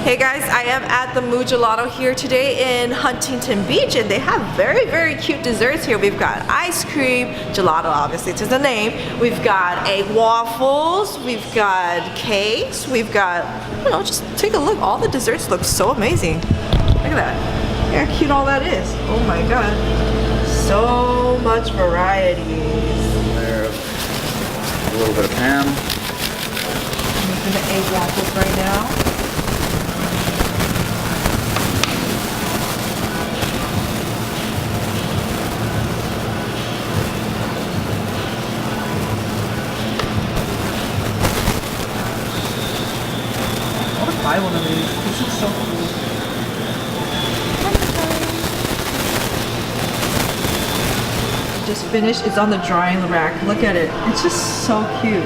Hey guys, I am at the Moo Gelato here today in Huntington Beach, and they have very, very cute desserts here. We've got ice cream, gelato obviously to the name. We've got egg waffles, we've got cakes, we've got, you know, just take a look. All the desserts look so amazing. Look at that. Look how cute all that is. Oh my god. So much variety. There's a little bit of ham. I'm making the egg waffles right now. Buy one of these. This is so cool. Just finished. It's on the drying rack. Look at it. It's just so cute.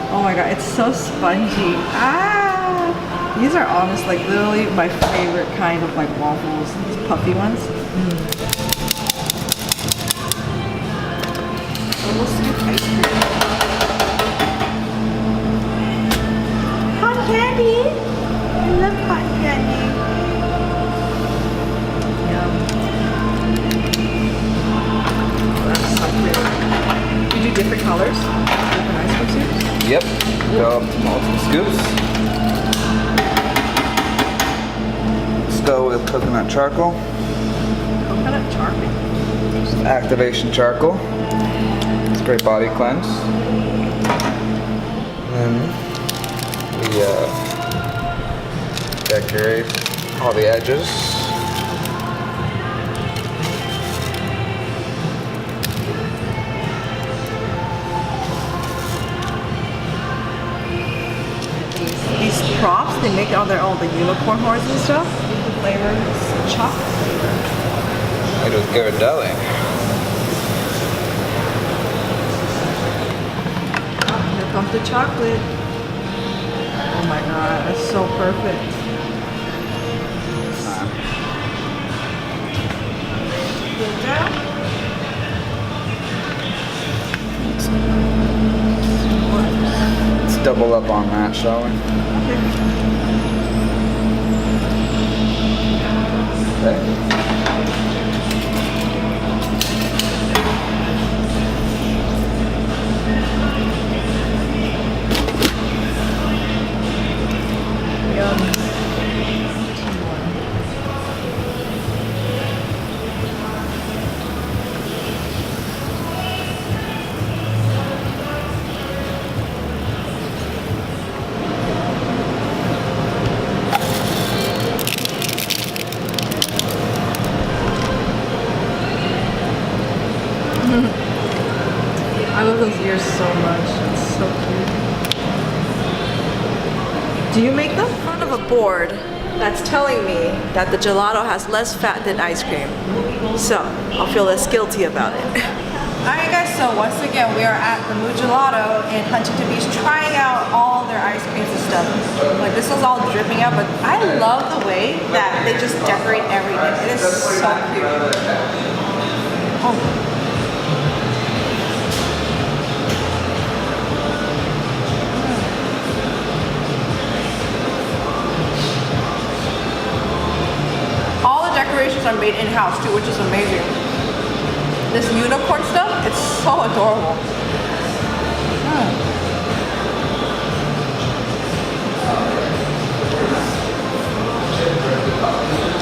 Oh my god, it's so spongy. Ah! These are honest, like literally my favorite kind of like waffles. These puffy ones. Almost like ice cream. Hot candy. I love cotton candy. Yum. That's so pretty. You do different colors? Different ice cream scoops? Yep. Go up to multiple scoops. Let's go with coconut charcoal. Coconut charcoal. Just activation charcoal. It's a great body cleanse. And then we decorate all the edges. These props, they make all the unicorn horns and stuff. The flavor is chocolate flavor. It was Ghirardelli. Oh, here comes the chocolate. Oh my god, that's so perfect. Let's double up on that, shall we? Okay. I love those ears so much. It's so cute. Do you make them? In front of a board that's telling me that the gelato has less fat than ice cream. So I'll feel less guilty about it. Alright guys, so once again we are at the Moo Gelato in Huntington Beach trying out all their ice creams and stuff. Like this is all dripping out, but I love the way that they just decorate everything. It is so cute. Oh. Decorations are made in-house too, which is amazing. This unicorn stuff, it's so adorable.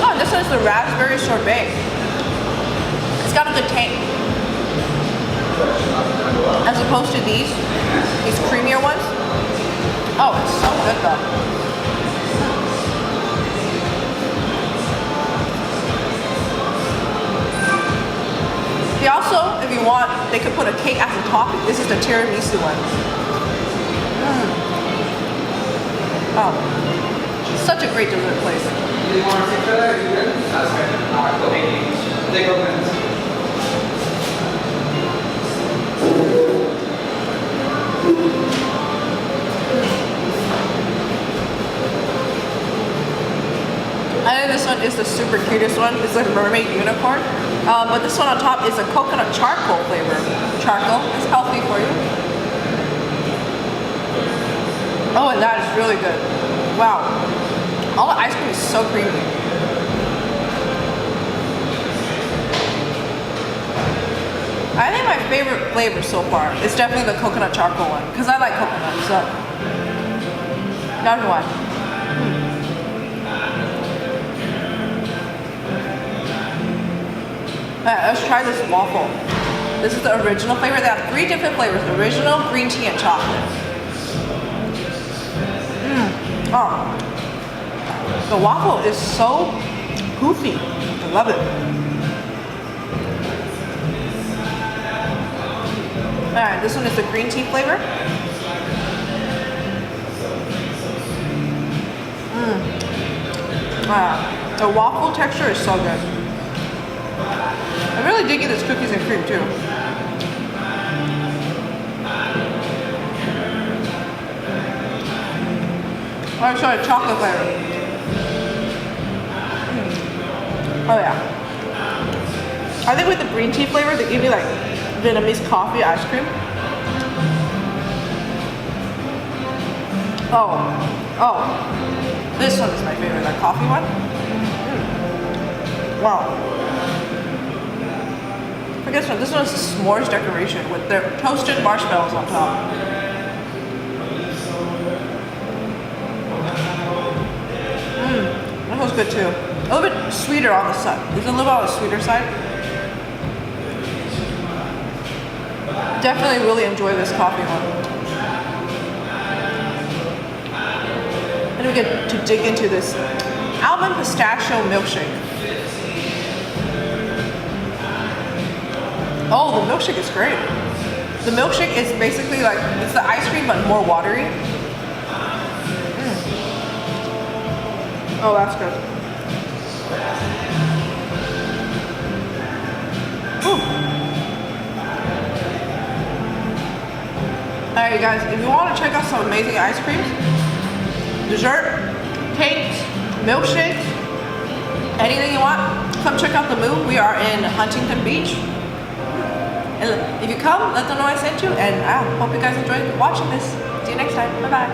Oh, this is the raspberry sorbet. It's got a good taste. As opposed to these creamier ones. Oh, it's so good though. They also, if you want, they could put a cake as a topping. This is the tiramisu one. Oh, such a great dessert place. I think this one is the super cutest one. It's like a mermaid unicorn. But this one on top is a coconut charcoal flavor. Charcoal is healthy for you. Oh, and that is really good. Wow. All the ice cream is so creamy. I think my favorite flavor so far is definitely the coconut charcoal one, because I like coconut, so that's why. Alright, let's try this waffle. This is the original flavor. They have 3 different flavors: original, green tea, and chocolate. Oh, the waffle is so poofy. I love it. Alright, this one is the green tea flavor. The waffle texture is so good. I'm really digging this cookies and cream too. Oh, sorry, chocolate flavor. Oh yeah. I think with the green tea flavor, they give you like Vietnamese coffee ice cream. Oh, this one is my favorite, that coffee one. Wow. I guess this one is a s'mores decoration with their toasted marshmallows on top. That was good too. A little bit sweeter on the side. There's a little bit on the sweeter side. Definitely really enjoy this coffee one. And we get to dig into this almond pistachio milkshake. Oh, the milkshake is great. The milkshake is basically like, it's the ice cream but more watery. Oh, that's good. Alright, you guys, if you want to check out some amazing ice creams, dessert, cakes, milkshakes, anything you want, come check out the Moo. We are in Huntington Beach. And if you come, let them know I sent you, and I hope you guys enjoyed watching this. See you next time. Bye-bye.